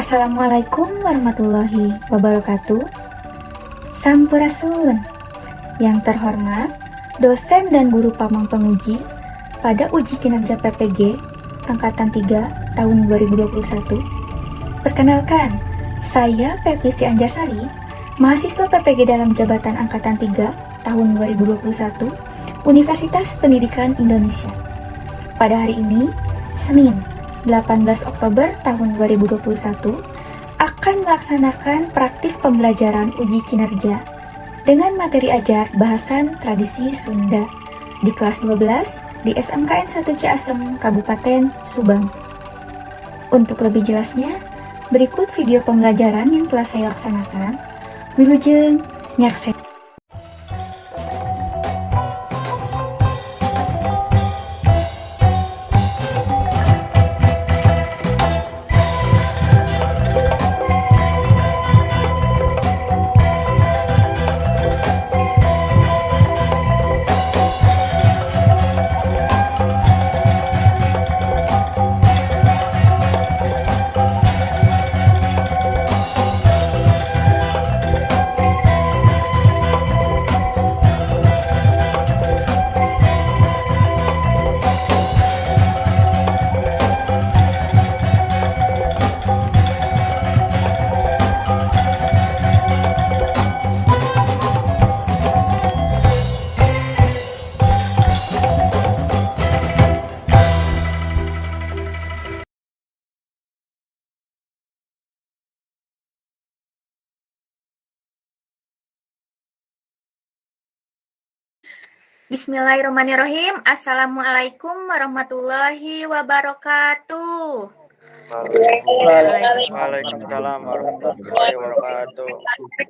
Assalamualaikum warahmatullahi wabarakatuh. Sampurasun. Yang terhormat, dosen dan guru Pamong Penguji pada uji kinerja PPG Angkatan 3 tahun 2021. Perkenalkan, saya Pevisi Anjarsari, mahasiswa PPG dalam jabatan Angkatan 3 tahun 2021, Universitas Pendidikan Indonesia. Pada hari ini, Senin, 18 Oktober tahun 2021, akan melaksanakan praktik pembelajaran uji kinerja dengan materi ajar bahasan tradisi Sunda di kelas 12 di SMKN 1 Ciasem, Kabupaten Subang. Untuk lebih jelasnya, berikut video pembelajaran yang telah saya laksanakan. Wilujeng nyaksen. Bismillahirrahmanirrahim. Assalamualaikum warahmatullahi wabarakatuh. Waalaikumsalam warahmatullahi wabarakatuh.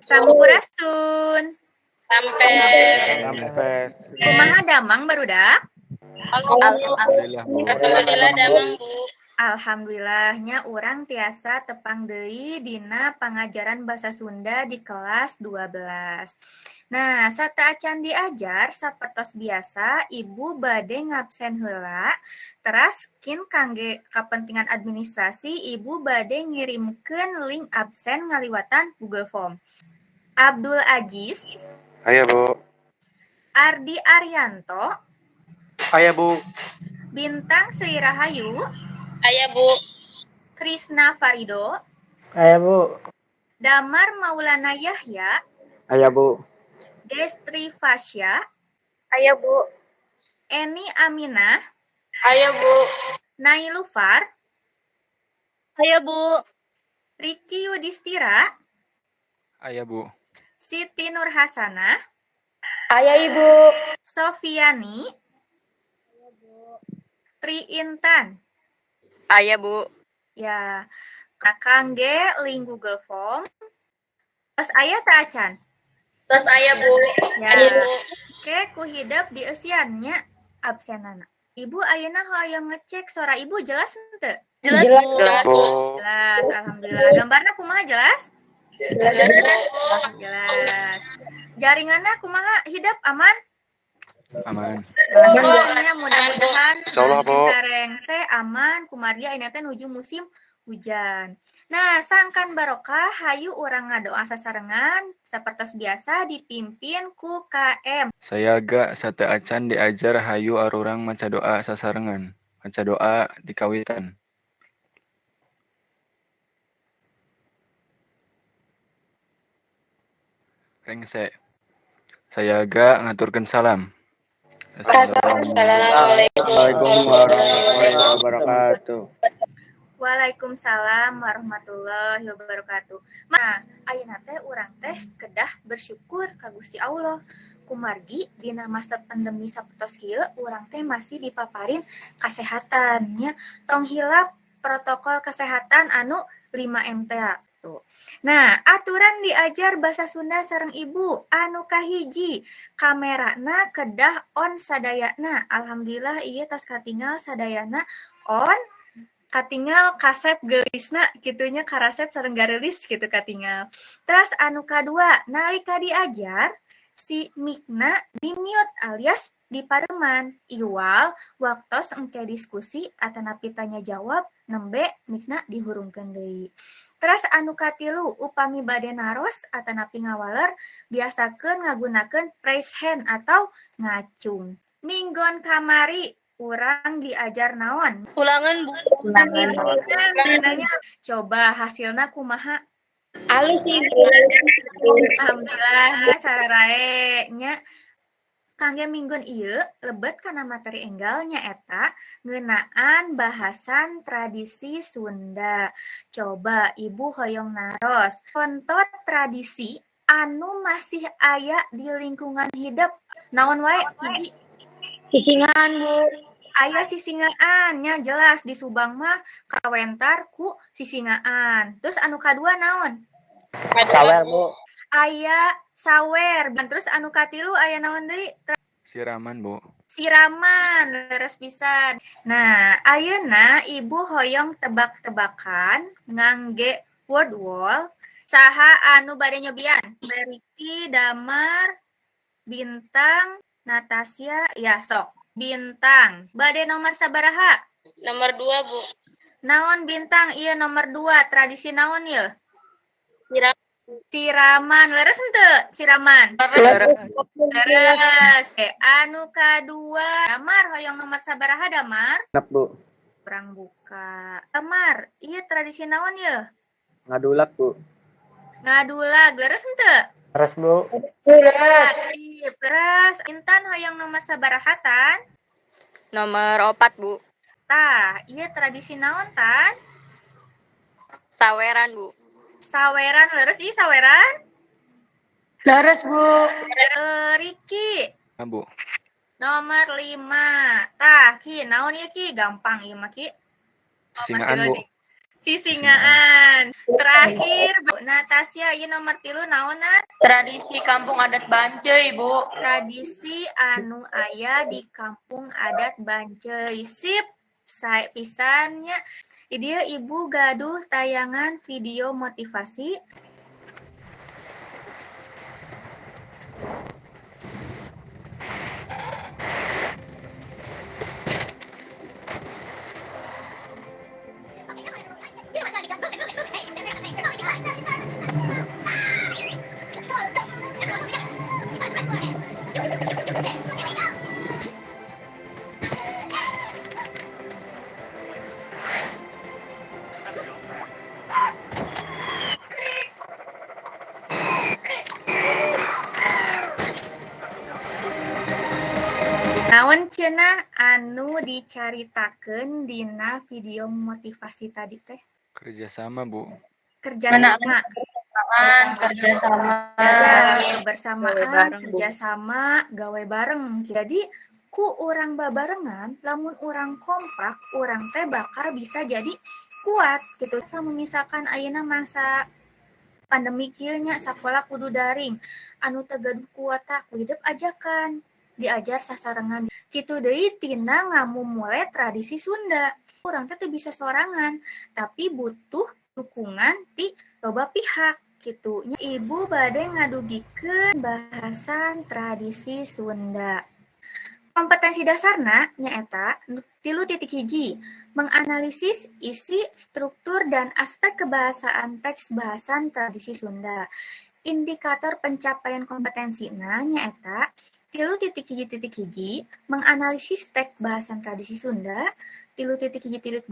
Sampurasun. Sampes. Kumaha damang barudak? Alhamdulillah, Bu. Alhamdulillah damang, Bu. Alhamdulillahnya urang tiasa tepang deui dina pangajaran basa Sunda di kelas 12. Nah, sata acan diajar sapertos biasa Ibu bade ngabsen heula. Teras kin kangge kapentingan administrasi Ibu bade ngirimkeun link absen ngaliwatan Google Form. Abdul Aziz, Aya, Bu. Ardi Arianto, Aya, Bu. Bintang Sri Rahayu, Aya, Bu. Krisna Farido, Aya, Bu. Damar Maulana Yahya, Aya, Bu. Destri Fasya, Aya, Bu. Eni Aminah, Aya, Bu. Nailufar, Aya, Bu. Riki Yudhistira, Aya, Bu. Siti Nurhasanah, Aya, Ibu. Sofiani, Tri Intan. Aya, Bu. Ya, kangge link Google Form. Terus aya tak acan? Terus aya, Bu. Ya. Aya, Bu. Oke, ku hidap di eusiannya absenana. Ibu ayeuna hoyong ngecek suara Ibu jelas henteu? Jelas, Bu. Jelas, Bu. Jelas, alhamdulillah. Gambarna kumaha jelas? Jelas, Bu. Jelas. Jaringanna kumaha hidap aman? Aman. Pokoknya mudah-mudahan Insyaallah, Bu. Karengse aman kumaria ini teh nuju musim hujan. Nah, sangkan barokah hayu urang ngadoa sasarengan sapertos biasa dipimpin ku KM. Saya ga sate acan diajar hayu arurang maca doa sasarengan. Maca doa dikawitan. Rengse. Saya ga ngaturkeun salam. Assalamualaikum warahmatullahi wabarakatuh. Waalaikumsalam warahmatullahi wabarakatuh. Nah, ayeuna teh urang teh kedah bersyukur ka Gusti Allah. Kumargi dina masa pandemi sapertos kieu urang teh masih dipaparin kasehatannya. Tong hilap protokol kesehatan anu 5M tuh. Nah, aturan diajar basa Sunda sareng Ibu anu kahiji, kamerana kedah on sadayana. Alhamdulillah ieu tos katinggal sadayana on. Katinggal kasep geulisna kitunya karasep sareng garelis gitu katinggal. Terus anu kadua, nalika diajar si mikna di mute alias di pareman. Iwal, waktos engke diskusi atanapi tanya jawab, nembe mikna dihurungkeun deui. Terus anu katilu, upami bade naros atanapi ngawaler, biasakeun ngagunakeun raise hand atau ngacung. Minggon kamari, urang diajar naon? Ulangan Bu. Sebenarnya coba hasilna kumaha? Alus sih Bu. Alhamdulillah sararae nya kangge minggon ieu lebet kana materi enggalnya eta ngeunaan bahasan tradisi Sunda. Coba Ibu hoyong naros contoh tradisi anu masih aya di lingkungan hidup. Naon wae hiji? Sisingan Bu. Aya sisingaan nya jelas di Subang mah kawentar ku sisingaan. Terus anu kadua naon? Sawer, Bu. Aya sawer. Terus anu katilu aya naon deui? Siraman, Bu. Siraman, leres pisan. Nah, ayeuna Ibu hoyong tebak-tebakan ngangge word wall saha anu bade nyobian? Beriki, Damar, Bintang, Natasha, ya sok. Bintang. Bade nomor sabaraha? Nomor 2 Bu. Naon Bintang? Iya nomor 2. Tradisi naon ieu? Siraman. Siraman. Leres henteu siraman? Leres. Anu kadua. Damar hoyong nomor sabaraha Damar? Nap, Bu. Perang buka. Damar, iya tradisi naon ieu? Ngadulak, Bu. Ngadulag. Leres henteu? Terus, Bu. Terus Intan hoyong nomor sabaraha Tan? Nomor 4 Bu. Tah, iya tradisi naon Tan? Saweran Bu. Saweran. Leres ieu saweran? Leres Bu. Riki Ah, Bu. nomor 5. Tah, Ki, naon ieu Ki? Gampang ieu mah Ki. Sisingaan, Bu. Sisingaan. Terakhir, Bu Natasha, ieu nomor 3 naonna? Tradisi kampung adat Banceuy Bu. Tradisi anu aya di kampung adat Banceuy. Sip, sae pisannya. Ieu Ibu gaduh tayangan video motivasi. Naon cenah anu dicaritakeun dina video motivasi tadi teh? Kerjasama, Bu. Kerjasama. Kerjasama. Kebersamaan, kerjasama, gawe bareng. Jadi ku urang babarengan, lamun urang kompak, urang teh bakal bisa jadi kuat gitu. Sama misalkan ayeuna masa pandemi kieu nya sakola kudu daring. Anu teu gaduh kuat tah ku hidup ajakan. Diajar sasarengan kitu deui tina ngamumule tradisi Sunda. Urang teh teu bisa sorangan, tapi butuh dukungan ti loba pihak gitu. Ibu bade ngadugikeun bahasan tradisi Sunda. Kompetensi dasarna nyaeta 3.1 menganalisis isi, struktur, dan aspek kebahasaan teks bahasan tradisi Sunda. Indikator pencapaian kompetensina nyaeta 3.1 menganalisis teks bahasan tradisi Sunda. 3.1.2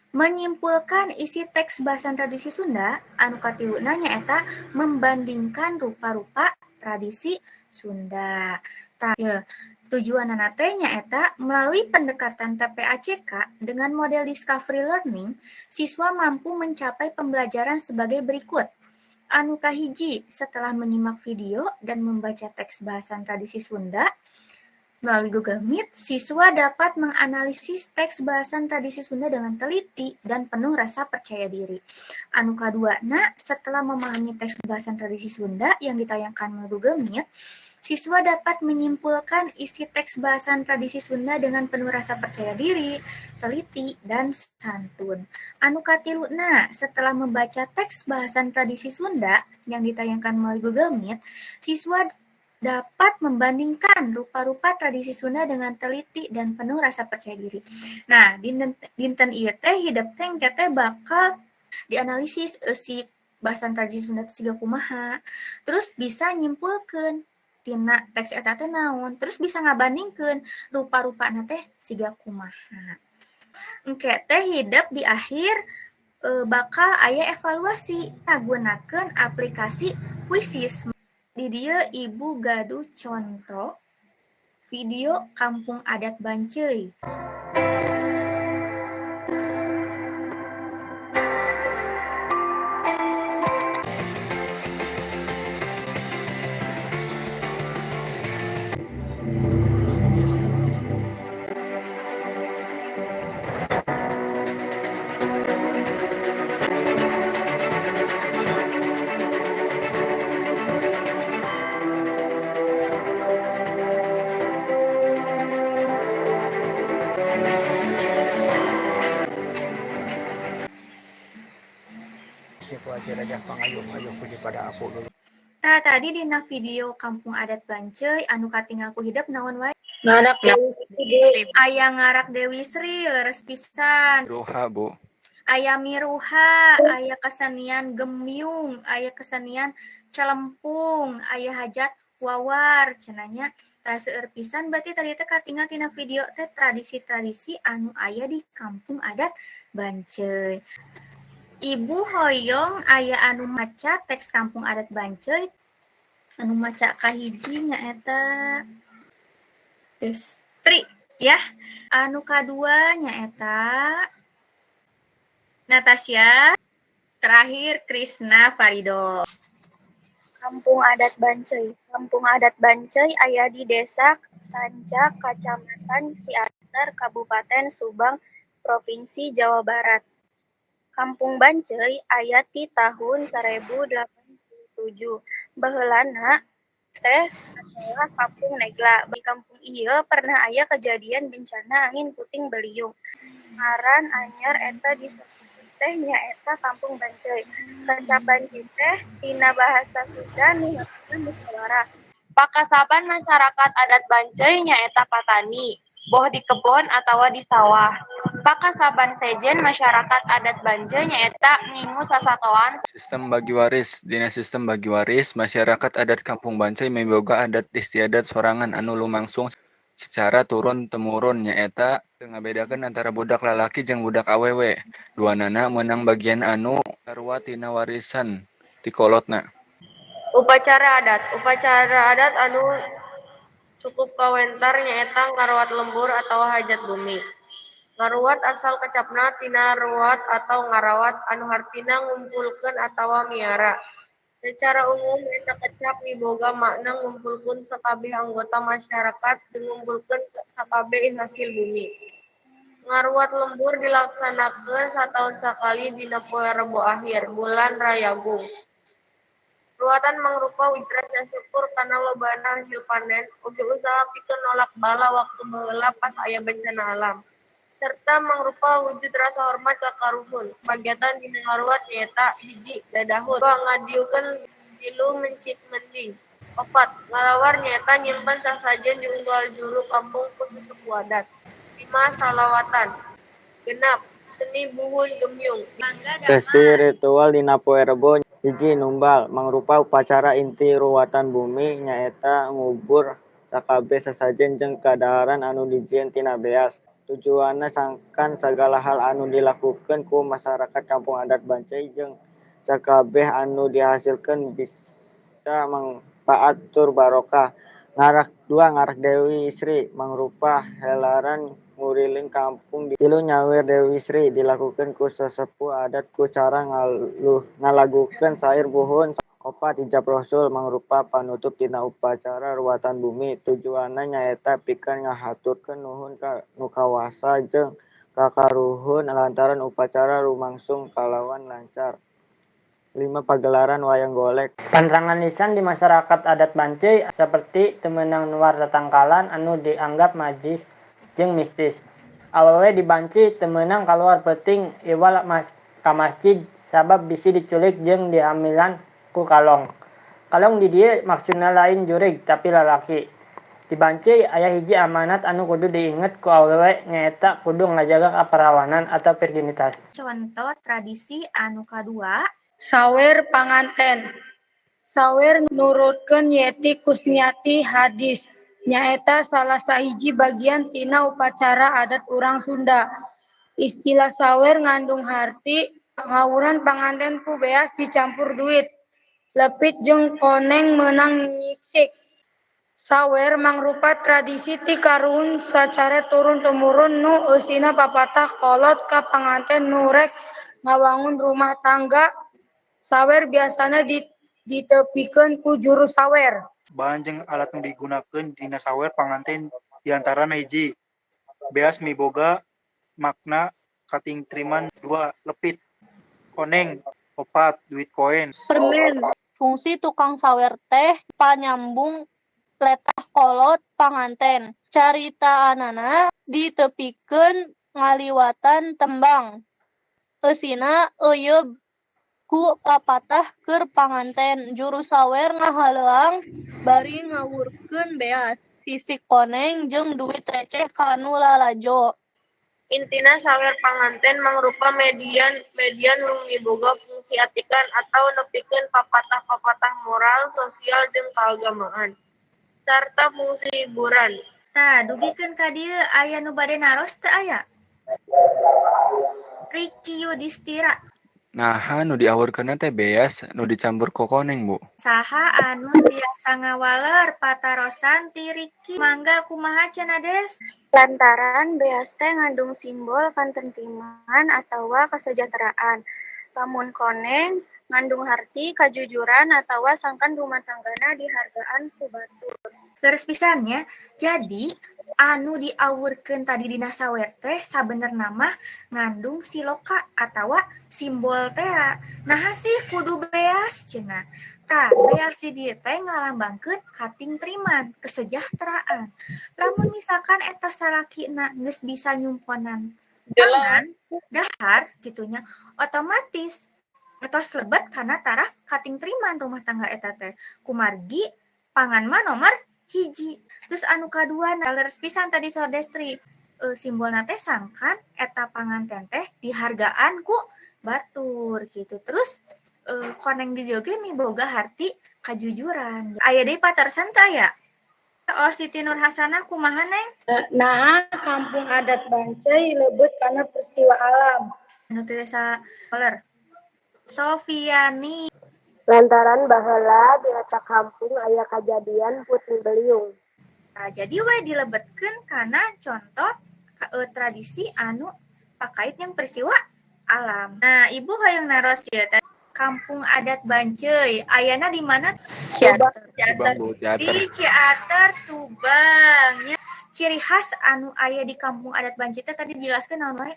menyimpulkan isi teks bahasan tradisi Sunda. Anu katiluna nyaeta membandingkan rupa-rupa tradisi Sunda. Tujuanna teh nyaeta melalui pendekatan TPACK dengan model discovery learning, siswa mampu mencapai pembelajaran sebagai berikut. Anu kahiji, setelah menyimak video dan membaca teks bahasan tradisi Sunda melalui Google Meet, siswa dapat menganalisis teks bahasan tradisi Sunda dengan teliti dan penuh rasa percaya diri. Anu kaduana, setelah memahami teks bahasan tradisi Sunda yang ditayangkan melalui Google Meet, siswa dapat menyimpulkan isi teks bahasan tradisi Sunda dengan penuh rasa percaya diri, teliti, dan santun. Anu katiluna, setelah membaca teks bahasan tradisi Sunda yang ditayangkan melalui Google Meet, siswa dapat membandingkan rupa-rupa tradisi Sunda dengan teliti dan penuh rasa percaya diri. Nah, dinten ieu teh hideup teh engke teh bakal dianalisis si bahasan tradisi Sunda teh siga kumaha. Terus bisa nyimpulkeun tina teks eta teh naon, terus bisa ngabandingkeun rupa-rupana teh siga kumaha. Engke teh hideup di akhir bakal aya evaluasi ngagunakeun aplikasi Quizizz. Di dieu ibu gaduh contoh video Kampung Adat Banceuy. Siapa aja raja pangayum puji pada aku dulu. Nah, tadi dina video Kampung Adat Banceuy anu katinggal ku hideup naon wae? Ngarak Aya ngarak Dewi Sri leres pisan. Ruha, Bu. Aya miruha, aya kesenian gemyung, aya kesenian celempung, aya hajat wawar cenanya raseueur pisan berarti tadi teh katinggal tina video teh tradisi-tradisi anu aya di Kampung Adat Banceuy. Ibu hoyong aya anu maca teks Kampung Adat Banceuy anu maca kahiji nyaeta Destri ya. Anu kadua nyaeta Natasha, terakhir Krisna Farido. Kampung Adat Banceuy. Kampung Adat Banceuy aya di Desa Sancak, Kacamatan Ciater, Kabupaten Subang, Provinsi Jawa Barat. Kampung Banceuy aya ti tahun 1087. Baheulana teh adalah Kampung Negla. Di kampung ieu pernah aya kejadian bencana angin puting beliung. Ngaran anyar eta disebut teh nyaeta Kampung Banceuy. Kancap Banceuy teh dina bahasa Sunda nu artina musyawarah. Pakasaban masyarakat adat Banceuy nyaeta patani, boh di kebon atawa di sawah. Pakasaban sejen masyarakat adat Banceuy nyaeta ngingu sasatoan. Sistem bagi waris. Dina sistem bagi waris, masyarakat adat Kampung Banceuy miboga adat istiadat sorangan anu lumangsung secara turun-temurun nyaeta teu ngabedakeun antara budak lalaki jeung budak awewe. Duanana meunang bagian anu sarua tina warisan ti kolotna. Upacara adat anu cukup kawentar nyaeta ngaruat lembur atau hajat bumi. Ngaruat asal kecapna tina ruat atau ngarawat anu hartina ngumpulkeun atawa miara. Secara umum eta kecap miboga makna ngumpulkeun sakabeh anggota masyarakat jeung ngumpulkeun sakabeh hasil bumi. Ngaruat lembur dilaksanakeun sataun sakali dina poe Rebo Ahir, bulan Rayagung. Ruatan mangrupa wujud rasa syukur kana lobana hasil panen, oge usaha pikeun nolak bala waktu baheula pas aya bencana alam. Serta mangrupa wujud rasa hormat ka karuhun. Bagiatan dina ngaruat nyaeta 1. Dadahut. 2. Ngadiukeun tilu mencit mending. 4. Ngalawar nyaeta nyimpen sasajen di unggal juru kampung ku susuku adat. 5. Salawatan. 6. Seni buhun gemyung. Sesi ritual dina poe Rebo. 1. Numbal mangrupa upacara inti ruwatan bumi nyaeta ngubur sakabeh sasajen jeung kadaharan anu dijieun tina beas. Tujuanna sangkan sagala hal anu dilakukeun ku masyarakat Kampung Adat Banceuy jeung sakabeh anu dihasilkeun bisa mangpaat tur barokah. 2. Ngarak Dewi Sri mangrupa helaran nguriling kampung. 3. Nyawer Dewi Sri dilakukeun ku sesepuh adat ku cara ngalagukeun sair buhun. 4. Ijab Rosul mangrupa panutup tina upacara ruwatan bumi. Tujuanna nyaeta pikeun ngahaturkeun nuhun ka nu kawasa jeung kakaruhun lantaran upacara lumangsung kalawan lancar. 5. Pagelaran wayang golek. Panrangan lisan di masyarakat adat Banceuy seperti temenang nuar tatangkalan anu dianggap majis jeung mistis. Awewe di Banceuy temenang kaluar peuting iwal ka masjid sabab bisi diculik jeung dihamilan ku kalong. Kalong di dieu maksudna lain jurig tapi lalaki. Di Bancai aya hiji amanat anu kudu diinget ku awewe nyaeta kudu ngajaga kaperawanan atau virginitas. Contoh tradisi anu kadua, Sawer panganten. Sawer nurutkeun Yeti Kusmiati hadis. Nyaeta salah sahiji bagian tina upacara adat urang Sunda. Istilah sawer ngandung harti ngawuran panganten ku beas dicampur duit. Lepit jeung koneng meunang nyiksik. Sawer mangrupa tradisi ti karuhun sacara turun-temurun nu eusina papatah kolot ka panganten nu rek ngawangun rumah tangga. Sawer biasana ditepikeun ku juru sawer. Bahan jeung alat nu digunakeun dina sawer panganten diantarana hiji, beas miboga makna katingtriman 2 lepit, koneng 4 duit koen. Permen. Fungsi tukang sawer teh panyambung letah kolot panganten. Carita anana ditepikeun ngaliwatan tembang. Eusina euyeuh ku papatah keur panganten. Juru sawer ngahaleuang bari ngawurkeun beas, sisik koneng jeung duit receh kanu lalajo. Intina sawer panganten mangrupa median nu miboga fungsi atikan atau nepikeun papatah-papatah moral, sosial jeung kaagamaan sarta fungsi hiburan. tah dugikeun ka dieu aya nu bade naros teu aya? Ricky Yudhistira. Nah, nu diawurkeunna teh beas nu dicampur ku koneng, Bu. Saha anu tiasa ngawaler patarosan ti Ricky? Mangga kumaha cenah Des? Lantaran beas teh ngandung simbol katentriman atawa kesejahteraan. Lamun koneng ngandung harti kajujuran atawa sangkan rumah tanggana dihargaan ku batur. Leres pisannya, jadi anu diawurkeun tadi dina sawer teh sabenerna mah ngandung siloka atawa simbol teh. Nah sih kudu beas cenah. Tah beas di dieu teh ngalambangkeun katingtriman, kesejahteraan. Lamun misalkan eta salakina geus bisa nyumponan pangan, dahar gitunya, otomatis etos lebet kana taraf katingtriman rumah tangga eta teh. Kumargi pangan mah nomor hiji. Terus anu kadua leres pisan tadi Saur Destri. Simbolna teh sangkan eta panganten teh dihargaan ku batur gitu. Terus koneng di dieu ge miboga harti kajujuran. Aya deui patarsan teh aya. Oh Siti Nur Hasanah kumaha Neng? Nah, kampung adat Bancai lebet karena peristiwa alam. Anu teh saler. Sofiani. Lantaran baheula di eta kampung aya kajadian putri beliung. Nah, jadi we dilebetkeun kana contoh tradisi anu pakait yang peristiwa alam. Nah, Ibu hoyong naros ieu teh kampung adat Bancai. Ayana di mana? Subang, Bu, Di Ciater, Subang. Ya. Ciri khas anu aya di kampung adat Bancai teh tadi dijelaskeun naon wae?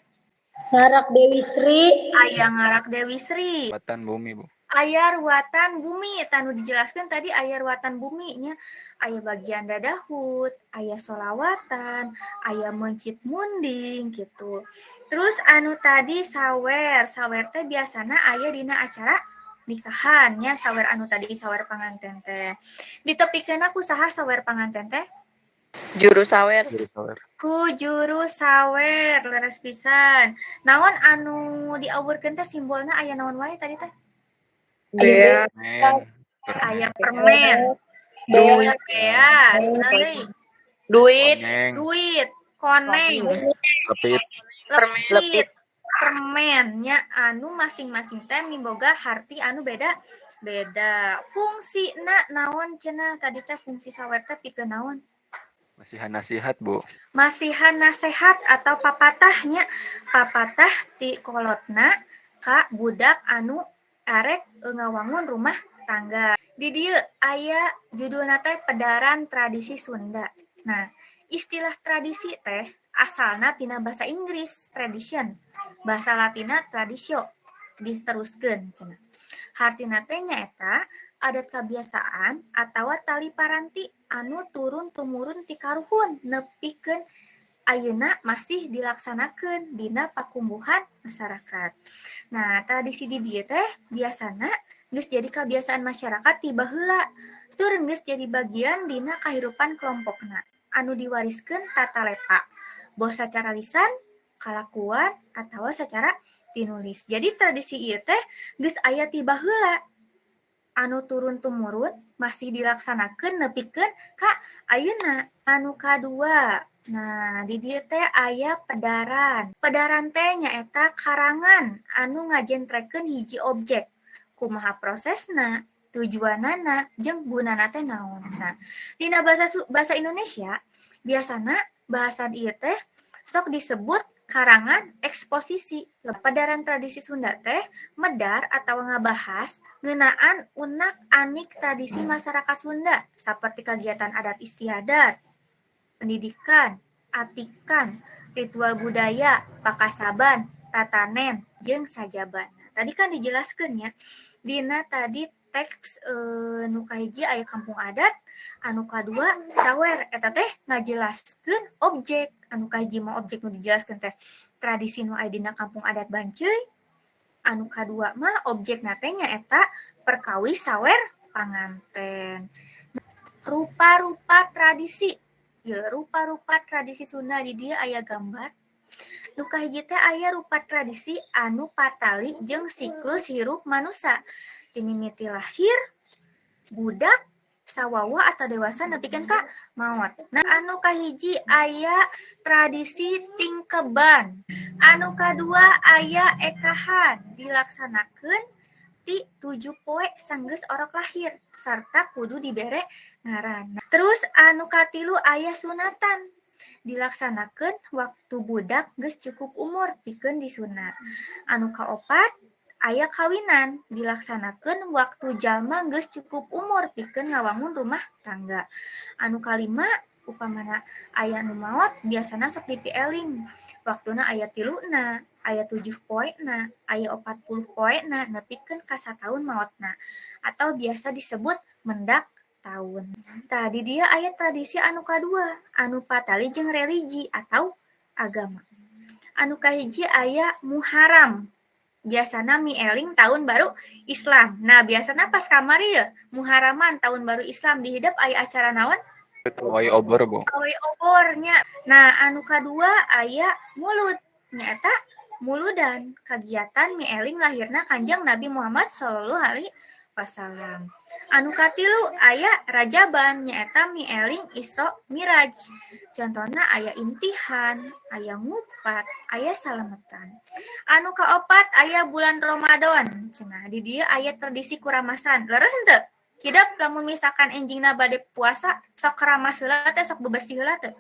Ngarak Dewi Sri. Aya ngarak Dewi Sri. Ruatan bumi, Bu. Aya ruatan bumi, tanu dijelaskan tadi aya ruatan bumi nya. Aya bagian dadahut, aya solawatan, aya mencit munding gitu. Terus anu tadi sawer teh biasana aya dina acara nikahan nya sawer anu tadi sawer panganten teh. Ditepikeun aku saha sawer panganten teh? Juru sawer. Ku juru sawer leres pisan. Naon anu diawurkeun teh simbolna aya naon wae tadi teh? Bea. Aya permen, duit beas, Duit. koneng, Lepit. permennya anu masing-masing teh miboga harti anu beda. Fungsina naon cenah tadi teh fungsi sawer teh pikeun naon? Masihan nasihat, Bu. Masihan nasihat atau papatahnya. Papatah ti kolotna ka budak anu arek ngawangun rumah tangga. Di dieu aya judulna teh Pedaran Tradisi Sunda. Nah, istilah tradisi teh asalna tina bahasa Inggris tradition, bahasa Latina traditio, diteruskeun cenah. Hartina teh nyaeta adat kebiasaan atawa tali paranti anu turun tumurun ti karuhun nepikeun ayeuna masih dilaksanakeun dina pakumbuhan masyarakat. Nah, tradisi di dieu teh biasana geus jadi kebiasaan masyarakat ti baheula tur geus jadi bagian dina kahirupan kelompokna anu diwariskeun tata lepa boh secara lisan kalakuan atawa secara tinulis. Jadi tradisi ieu teh geus aya ti baheula anu turun-tumurun masih dilaksanakeun nepikeun ka ayeuna. Anu kadua, nah di dieu teh aya pedaran. Pedaran teh nyaeta karangan anu ngajentrekeun hiji objek. Kumaha prosesna, tujuanana, jeung gunana teh naon. Nah, dina bahasa Indonesia biasana bahasan ieu teh sok disebut karangan eksposisi. Pedaran tradisi Sunda teh medar atau ngabahas ngeunaan unak-anik tradisi masyarakat Sunda seperti kegiatan adat istiadat, pendidikan, atikan, ritual budaya, pakasaban, tatanen, jeung sajaban. Nah, tadi kan dijelaskeun ya. Dina tadi teks nu kahiji aya kampung adat, anu kadua sawer eta teh ngajelaskeun objek. Anu kahiji mah objek nu dijelaskeun teh tradisi nu aya dina kampung adat Banceuy. Anu kadua mah objekna teh nyaeta perkawis sawer panganten. Rupa-rupa tradisi. Ya, rupa-rupa tradisi Sunda di dieu aya gambar. Nu kahiji teh aya rupa tradisi anu patali jeung siklus hirup manusia. Timimiti lahir, budak, sawawa atau dewasa nepikeun ka maot. Nah, anu kahiji aya tradisi tingkeban. Anu kadua aya ekahan dilaksanakeun ti 7 poe sanggeus orok lahir sarta kudu dibere ngaran. Terus anu katilu aya sunatan. Dilaksanakeun waktu budak geus cukup umur pikeun disunat. Anu kaopat aya kawinan dilaksanakeun waktu jalma geus cukup umur pikeun ngawangun rumah tangga. Anu kalima upamana aya nu maot biasana sok dipieling. Waktuna aya 3na, aya 7 poena, aya 40 poena nepikeun ka sataun maotna atau biasa disebut mendak tahun. Tadi dia aya tradisi anu kadua, anu patali jeung religi atau agama. Anu kahiji aya Muharram. Biasana mieling tahun baru Islam. Nah, biasana pas kamari ya Muharraman tahun baru Islam dihidap aya acara naon? Pawai obor, Bu. Pawai obornya. Nah, anu kadua aya Mulud. Nyata muludan kegiatan mieling lahirna Kanjeng Nabi Muhammad sallallahu alaihi wasallam. Anu katilu aya Rajaban nyaeta mieling Isra Miraj. Contohna aya Intihan, aya Ngupat, aya Salametan. Anu kaopat aya bulan Ramadan. Cenah di dieu aya tradisi kuramasan. Leres henteu? Hidap lamun misalkan enjingna bade puasa sok keramas heula teh sok bebersih heula teh.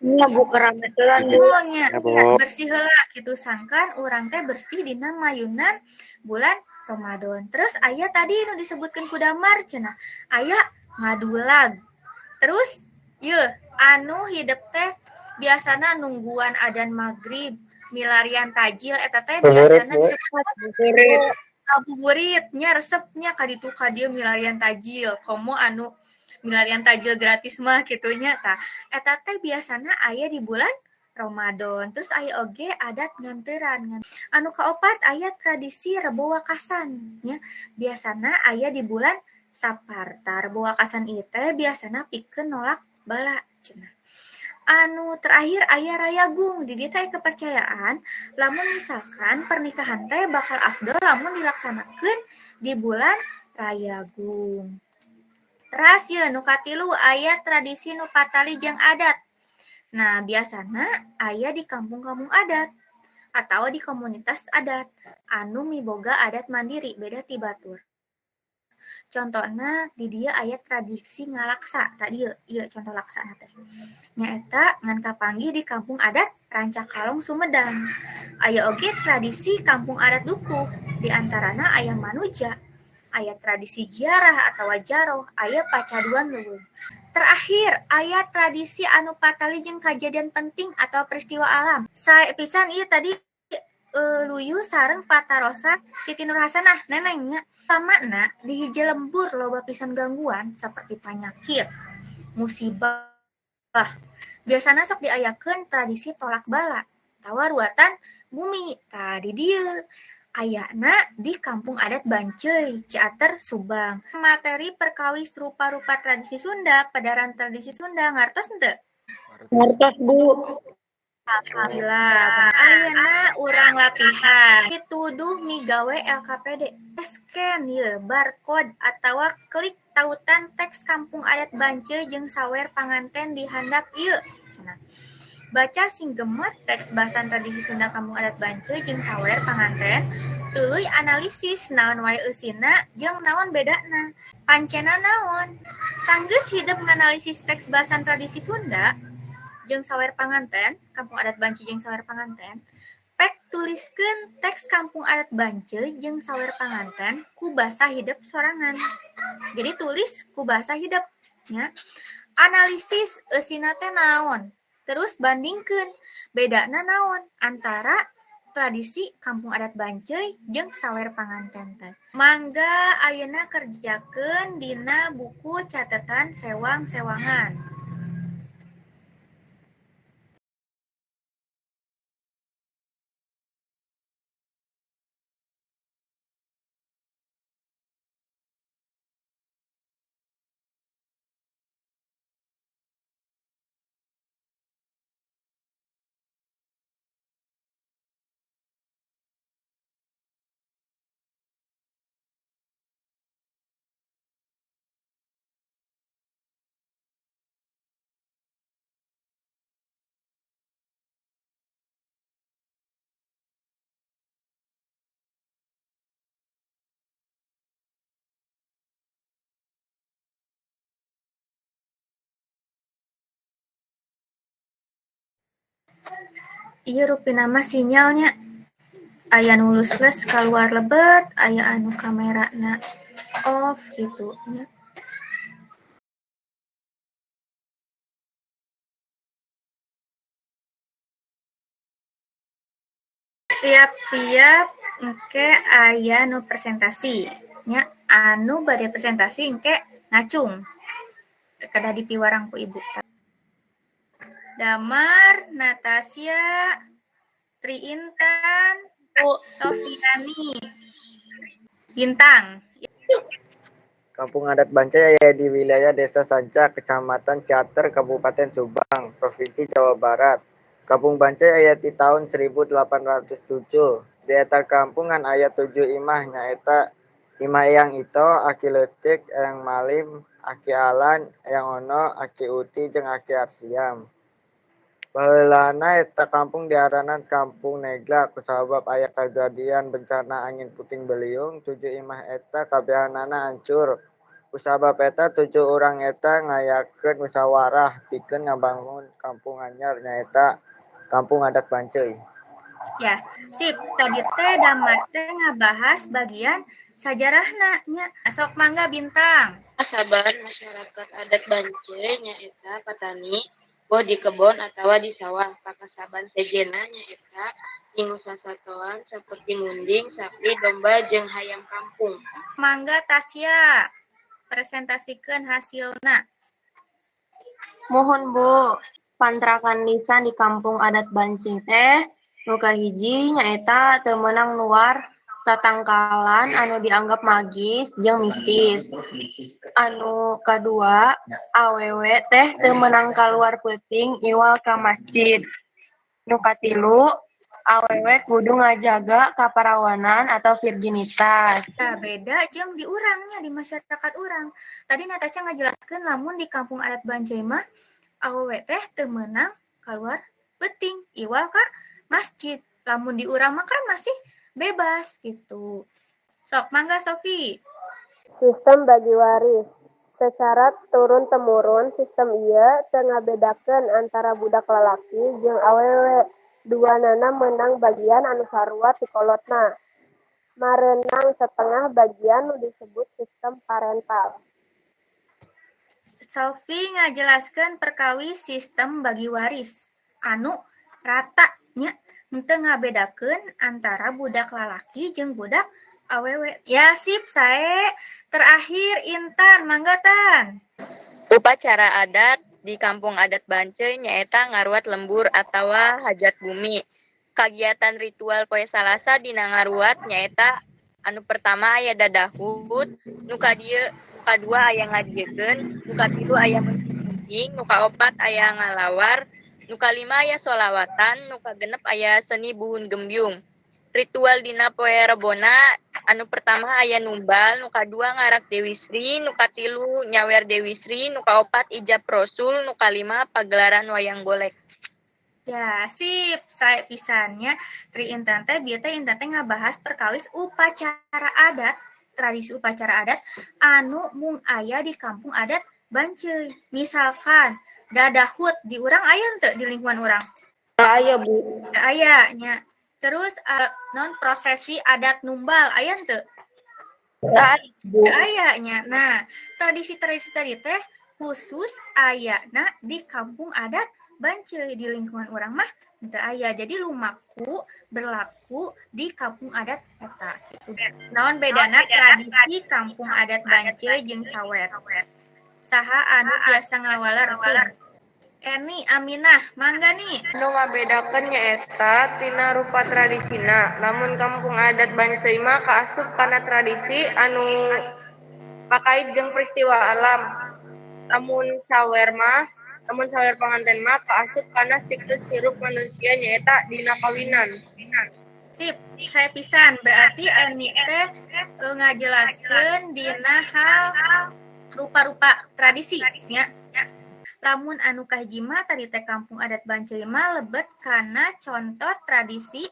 Nya bu keramas heula Nya bersih heula kitu sangkan urang teh bersih dina mayunan bulan Ramadan. Terus aya tadi nu disebutkeun ku Damar cenah. Aya ngadulag. Terus ieu anu hidep teh biasana nungguan adzan maghrib, milarian tajil eta teh biasana disebut ngabuburit nya resepnya ka ditu ka dieu milarian tajil. Komo anu milarian tajil gratis mah kitunya tah. Eta teh biasana aya di bulan Ramadan. Terus aya oge adat nganteuran. Anu kaopat aya tradisi Rebo Wakasan nya. Biasana aya di bulan Sapar. Tah Rebo Wakasan ieu teh biasana pikeun nolak bala cenah. Anu terakhir aya Rayagung. Di dieu teh kepercayaan lamun misalkan pernikahan teh bakal afdol lamun dilaksanakeun di bulan Rayagung. Teras ye nu katilu aya tradisi nu patali jeung adat. Nah, biasana aya di kampung-kampung adat atau di komunitas adat anu miboga adat mandiri beda ti batur. Contohna di dieu aya tradisi ngalaksa. Tadi ieu contoh laksana teh. Nyaeta ngan kapanggih di kampung adat Rancakalong Sumedang. Aya oge tradisi kampung adat Dukuh, di antarana aya Manuja, aya tradisi ziarah atau jaroh, aya pacaduan leuweung. Terakhir, aya tradisi anu patali jeung kajadian penting atau peristiwa alam. Saepisan ieu tadi Luyu sareng patarosan Siti Nur Hasanah nenengnya. Samana di hiji lembur loba pisan gangguan seperti penyakit, musibah. Biasana sok diayakeun tradisi tolak bala, tawa ruatan bumi. Tah di dieu ayana di Kampung Adat Banceuy, Ciater, Subang. Materi perkawis rupa-rupa tradisi Sunda, padaran tradisi Sunda, ngartos henteu? Ngertos, Bu. Alhamdulillah. Ayeuna urang latihan dituduh migawe LKPD. Scan ye barcode atawa klik tautan teks Kampung Adat Banceuy jeung sawer panganten di handap ieu. Cenah. Baca sing gemet teks bahasan tradisi Sunda Kampung Adat Banceuy jeung sawer panganten, tuluy analisis naon wae eusina jeung naon bedana. Pancena naon? Sanggeus hideuk nganalisis teks bahasan tradisi Sunda jeung sawer panganten, Kampung Adat Banceuy jeung sawer panganten, pek tuliskeun teks Kampung Adat Banceuy jeung sawer panganten ku basa hideup sorangan. Jadi tulis ku basa hideup nya. Analisis eusina teh naon? Terus bandingkeun bedana naon antara tradisi Kampung Adat Banceuy jeung sawer panganten teh. Mangga ayeuna kerjakeun dina buku catatan sewang-sewangan. Ieu rupina mah sinyalnya. Aya nu lus-les kaluar lebet, aya anu kamerana off gitu nya. Siap-siap engke aya nu presentasi nya. Anu bade presentasi engke ngacung. Kedah dipiwarang ku ibu. Damar, Natasha, Tri Intan, Sofiani, Bintang. Kampung Adat Banceuy aya di wilayah Desa Sancak, Kecamatan Ciater, Kabupaten Subang, Provinsi Jawa Barat. Kampung Banceuy aya di tahun 1807. Di eta kampungan aya 7 imah nyaeta Imah Eyang Ito, Aki Leutik, Eyang Malim, Aki Alan, Eyang Ono, Aki Uti, jeung Aki Arsiam. Baheulana eta kampung diaranan Kampung Negla kusabab aya kajadian bencana angin puting beliung. 7 imah eta kabehanana hancur. Kusabab eta 7 urang eta ngayakeun musyawarah pikeun ngabangun kampung anyar nyaeta Kampung Adat Banceuy. Ya, sip. Tadi teh Damar teh ngabahas bagian sajarahna nya. Sok mangga Bintang. Saban masyarakat adat Banceuy nyaeta petani boh di kebon atawa di sawah. Pakasaban sejena nyaeta inu sasatoan seperti munding, sapi, domba, jeung hayam kampung. Mangga Tasya, presentasikan hasilna. Mohon Bu, pantrakan lisan di Kampung Adat Banceuy teh nu kahiji nyaeta teu meunang nuar tatangkalan anu dianggap magis jeung mistis. Anu kadua, awewe teh teu meunang kaluar peuting iwal ka masjid. Nu katilu, awewe kudu ngajaga kaparawanan atau virginitas. Nah, beda jeung di urangnya di masyarakat urang. Tadi Natasha ngajelaskeun lamun di Kampung Adat Banceuy mah awewe teh teu meunang kaluar peuting iwal ka masjid. Lamun di urang mah kan masih bebas gitu. Sok mangga Sofi. Sistem bagi waris. Secara turun-temurun, sistem ieu teu ngabedakeun antara budak lalaki jeung awewe. Duanana meunang bagian anu sarua ti kolotna. Mareunang setengah bagian nu disebut sistem parental. Sofi ngajelaskeun perkawis sistem bagi waris anu rata nya henteu ngabedakeun antara budak lalaki jeung budak awewe. Ya sip sae. Terakhir Intan, mangga Tan. Upacara adat di Kampung Adat Banceuy nyaeta ngaruat lembur atawa hajat bumi. kagiatan ritual poe Salasa dina ngaruat nyaeta anu pertama aya dadahut, nu kadua aya ngajiekeun, nu katilu aya mencing, nu kaopat aya ngalawar, nu kalima aya solawatan, nu kagenep aya seni buhun gembyung. Ritual dina poe Rebona anu pertama aya numbal, nu kadua ngarak Dewi Sri, nu katilu nyawer Dewi Sri, nu kaopat ijab Rasul, nu kalima pagelaran wayang golek. Ya, sip. Saya pisannya Tri Intan teh bieu teh Intan teh ngabahas perkawis upacara adat, tradisi upacara adat anu mung aya di kampung adat Banceuy. Misalkan dadahut di urang aya henteu di lingkungan urang? Aya, Bu. Teu aya nya. Terus non prosesi adat numbal aya henteu? Teu aya nya. Nah, tradisi-tradisi tadi teh khusus ayana di kampung adat Banceuy. Di lingkungan urang mah henteu aya. Jadi lumaku berlaku di kampung adat eta. Naon bedana tradisi kampung adat Banceuy jeung sawer? Saha anu tiasa ngawaler ceun? Eni Aminah, mangga nih. Nu ngabedakeun nyaeta tina rupa tradisina. Lamun kampung adat Banceuy mah kaasup kana tradisi anu pakait jeung peristiwa alam. Lamun sawer panganten mah kaasup kana siklus hirup manusia nyaeta dina kawinan. Sip, saya pisan. Berarti Eni teh ngajelaskeun dina hal rupa-rupa tradisi nya. Lamun anu kahiji mah tadi teh kampung adat Banceuy mah lebet kana contoh tradisi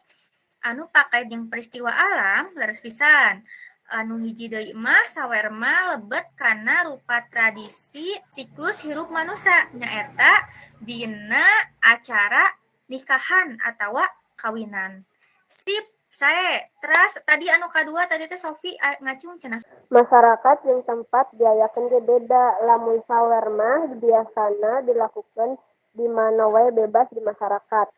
anu pakait jeung peristiwa alam leres pisan. Anu hiji deui mah sawer mah lebet kana rupa tradisi siklus hirup manusia nyaeta dina acara nikahan atawa kawinan. Sip, sae. Terus tadi anu kadua tadi teh Sofi ngacung cenah. Masyarakat jeung tempat diayakeun ge beda. Lamun sawer mah biasana dilakukeun di mana wae bebas di masyarakat.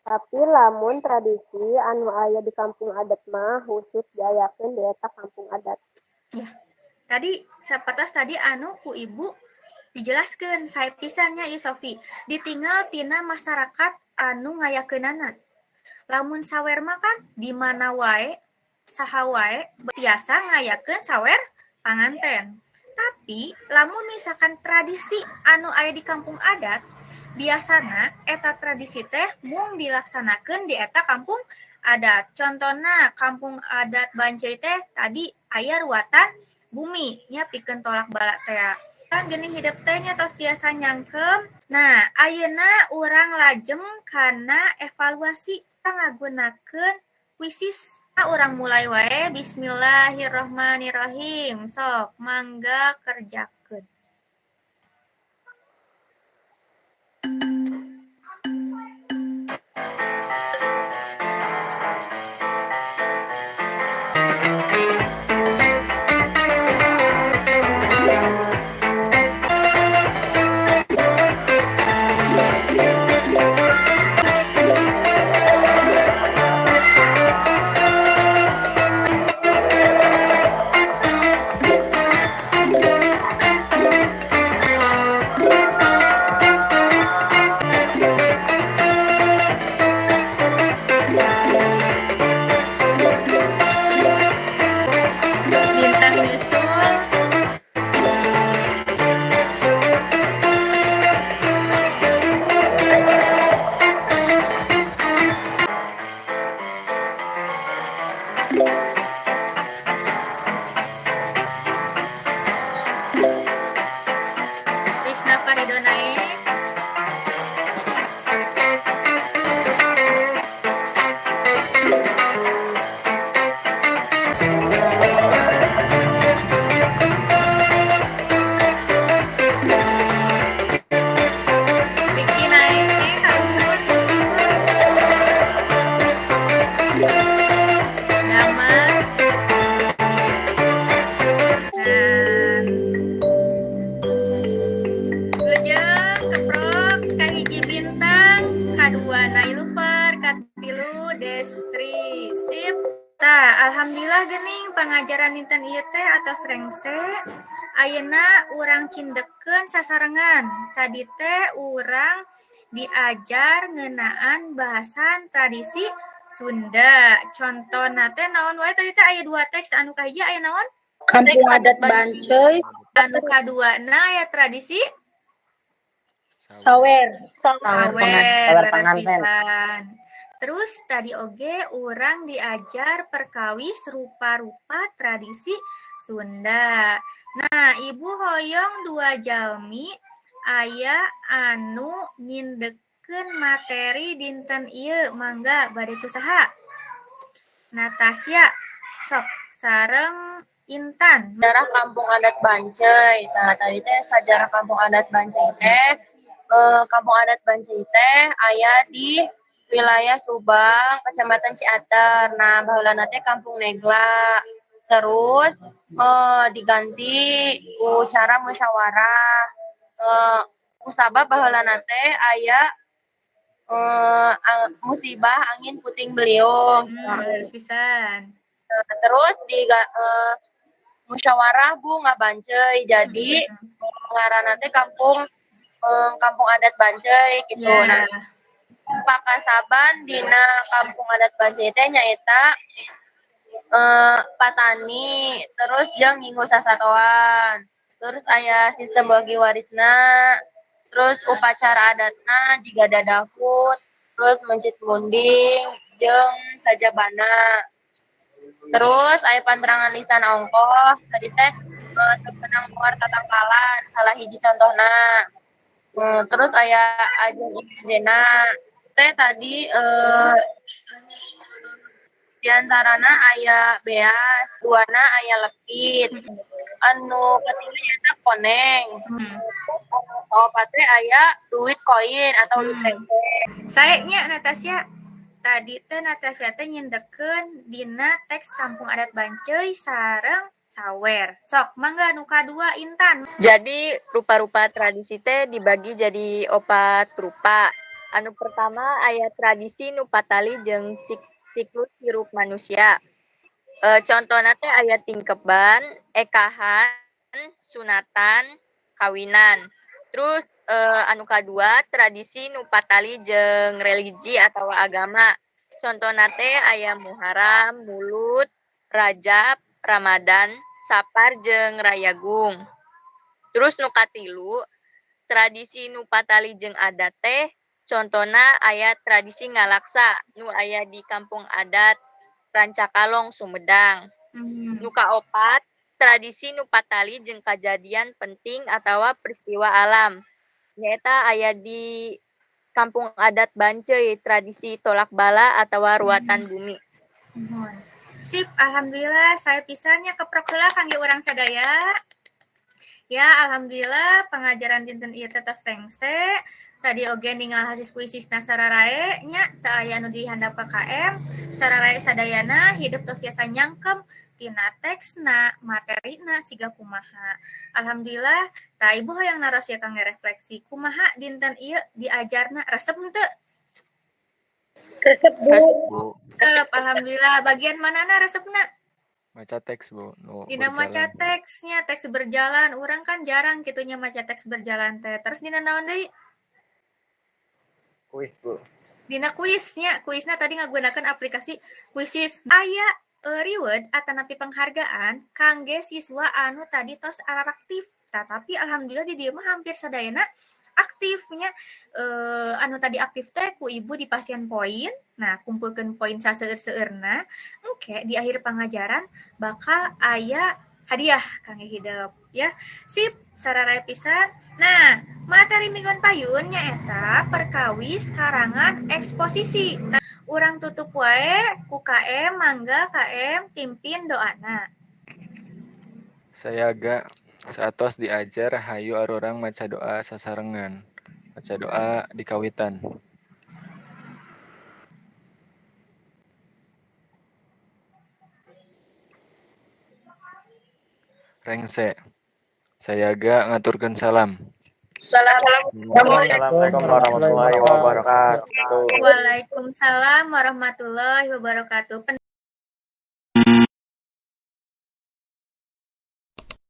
Tapi lamun tradisi anu aya di kampung adat mah khusus diayakeun di eta kampung adat. Ya. Tadi sapertos tadi anu ku Ibu dijelaskeun sae pisannya ieu Sofi. Ditinggal tina masyarakat anu ngayakeunana. Lamun sawer mah kan di mana wae saha wae biasa ngayakeun sawer panganten. Tapi lamun misalkan tradisi anu aya di kampung adat biasana eta tradisi teh mung dilaksanakeun di eta kampung adat. Contona kampung adat Banceuy teh tadi aya ruatan bumi nya pikeun tolak bala teh. Kan geuning hidup teh nya tos tiasa nyangkem. Nah, ayeuna urang lajem kana evaluasi ngagunakeun wisis. Urang mulai wae. Bismillahirrahmanirrahim. Sok mangga kerjakeun. Bintang nyusul. Risna Farido naik. Riki naik. Kaluhur nyusul. Damar. Nah. Lujeng keprok kahiji bintang, kadua Nailufar, katilu Destri. Sip. Tah, alhamdulillah geuning pangajaran dinten ieu teh atos rengse. Ayeuna urang cindekeun sasarengan. Tadi teh urang diajar ngeunaan bahasan tradisi Sunda. Contoh teh naon wae tadi teh aya 2 teks anu kahiji aya naon? Kampung adat Banceuy, Anu kaduana aya tradisi Sawer. Sawer, Sawer leres panganten. pisan. Terus tadi oge urang diajar perkawis rupa-rupa tradisi Sunda. Nah, Ibu hoyong 2 jalmi aya anu nyindekeun materi dinten ieu, mangga bade kusaha? Natasya, sok sareng Intan. Sejarah Kampung Adat Banceuy. Nah, tadi teh sajarah Kampung Adat Banceuy teh. Kampung Adat Banceuy teh aya di wilayah Subang, Kecamatan Ciater. Nah, baheulana teh Kampung Negla. Terus diganti ku cara musyawarah. Kusabab baheulana teh aya musibah angin puting beliung. Leres pisan. Terus musyawarah Bu Banceuy. Jadi ngaranna teh kampung adat Banceuy gitu. Ya. Nah, pakasaban dina kampung adat Banceuy teh nyaeta patani, terus jeung nginggu sasatoan. Terus aya sistem bagi warisna, terus upacara adatna jiga dadahut, terus mencit munding jeung sajabana. Terus aya panterangan lisan ongkoh, tadi teh sebenang luar tatangkalan, salah hiji contohna. Terus aya ajen jena, teh tadi diantarana aya beas, duana aya lepit, anu katilu nyaeta koneng. Opat teh aya duit koin atau duit receh. Saenya Natasya. Tadi teh Natasya teh nyindekeun dina teks Kampung Adat Banceuy sareng Sawer. Sok, mangga nu kadua Intan. Jadi rupa-rupa tradisi teh dibagi jadi 4 rupa. Anu pertama aya tradisi nu patali jeung siklus hirup manusia. Contohna teh aya tingkeban, ekahan, sunatan, kawinan. Terus anu kadua tradisi nu patali jeung religi atau agama. Contohna teh aya Muharram, Mulud, Rajab, Ramadan, Sapar jeung Rayagung. Terus nu katilu tradisi nu patali jeung adat teh contohna aya tradisi ngalaksa nu aya di Kampung Adat Rancakalong Sumedang. Nu kaopat tradisi nu patali jeung kajadian penting atawa peristiwa alam. Nyaeta aya di Kampung Adat Banceuy tradisi tolak bala atawa ruatan bumi. Sip, alhamdulillah saya pisannya keprok heula kangge urang sadaya. Ya, alhamdulillah pengajaran dinten ieu teh tos rengse. Tadi oge ningal hasis kuisisna sararae nya teu aya anu dihandap KKM. Sararae sadayana hidup tos tiasa nyangkem tina teksna, materina siga kumaha. Alhamdulillah, tah Ibu hoyong naros ya kangge refleksi. Kumaha dinten ieu diajarna resep henteu? Resep Bu. Resep, alhamdulillah. Bagian manana resepna? Maca teks Bu. Dina maca teksnya, teks berjalan. Urang kan jarang kitunya maca teks berjalan teh. Terus dina naon deui? Kuis Bu. Dina kuisnya, kuisna tadi ngagunakeun aplikasi Kuisis. Aya reward atanapi penghargaan kangge siswa anu tadi tos aktif. Tapi alhamdulillah di dieu mah hampir sadayana aktifnya anu tadi aktif teh ku Ibu di pasien poin. Nah, kumpulkeun poin saseueur-seueurna. Engke di akhir pengajaran bakal aya hadiah kangge hidup ya. Sip, sararae pisan. Nah, materi minggon payun nyaeta perkawis karangan eksposisi. Urang tutup wae ku KM, mangga KM timpin doana. Sayaga saatos diajar hayu arurang maca doa sasarengan. Maca doa di kawitan. Rengse. Sayaga ngaturkeun salam. Assalamualaikum warahmatullahi wabarakatuh. Waalaikumsalam warahmatullahi wabarakatuh.